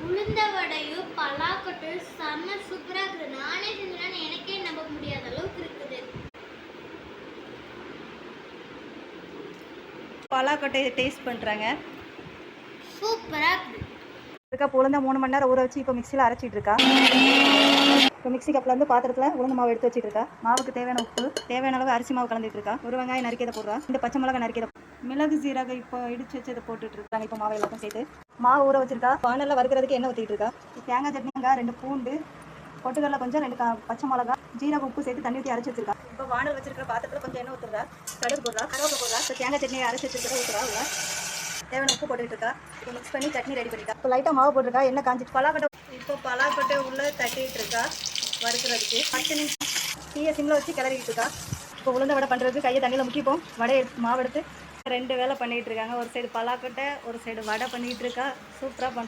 உளுந்த வடையும் பலாக்கொட்டையும் செம்ம சூப்பரா இருக்குது. நானே செஞ்சேன்னா எனக்கே நம்ப முடியாத அளவுக்கு இருக்குது. பலாக்கொட்டையை டேஸ்ட் பண்ணுறாங்க. சூப்பரா இருக்குது. இதுக்கு உளுந்த 3 மணி நேரம் ஊற வச்சு இப்போ மிக்சியில் அரைச்சிட்டு இருக்கா. இப்போ மிக்சி கப்பில் வந்து பாத்திரத்தில் உளுந்து மாவு எடுத்து வச்சுட்டு இருக்கா. மாவுக்கு தேவையான உப்பு, தேவையான அளவு அரிசி மாவு கலந்துட்டு இருக்கா. ஒரு வெங்காயம் நறுக்கியதை போடுறா. இந்த பச்சை மிளகாய் நறுக்கியதை, மிளகு சீரகம் இப்போ இடிச்சு வச்சு இதை போட்டுட்டு இருக்காங்க. இப்போ மாவு எல்லாத்தையும் சேர்த்து மாவு ஊற வச்சிருக்கா. பானலில் வறுக்கிறதுக்கு எண்ணெய் ஊற்றிட்டு இருக்கா. தேங்காய் சட்னி, 2 பூண்டு, பொட்டுக்கடலை கொஞ்சம், 2 பச்சை மிளகா, ஜீரகம், உப்பு சேர்த்து தண்ணி ஊற்றி அரைச்சி வச்சிருக்கா. இப்போ வானல் வச்சிருக்கிற பாத்திரத்தில் கொஞ்சம் எண்ணெய் ஊற்றுறா. கடுகு போடுறா, கருவேப்பிலை போடுறா. இப்போ தேங்காய் சட்னியை அரைச்சி வச்சிருக்கிறத ஊற்றுறா. உள்ள தேவையான உப்பு போட்டுட்டு இருக்கா. இப்போ மிக்ஸ் பண்ணி சட்னி ரெடி பண்ணிட்டா. இப்போ லைட்டாக மாவு போட்டிருக்கா. எண்ணெய் காஞ்சிட்டு பலாக்கொட்டை, இப்போ பலாக்கொட்டை உள்ளே தட்டிட்டு இருக்கா வறுக்கிறதுக்கு. 10 நிமிஷம் தீயை சிம்மில் வச்சு கிளறிக்கிட்டு இருக்கா. இப்போ உளுந்த வடை பண்ணுறதுக்கு கையை தண்ணியில் முக்கிப்போம். வடை மாவு எடுத்து 2 வேலை பண்ணிகிட்டு இருக்காங்க. ஒரு சைடு பலாக்கொட்டை, ஒரு சைடு வடை பண்ணிகிட்டு இருக்கா. சூப்பராக பண்ணுறா.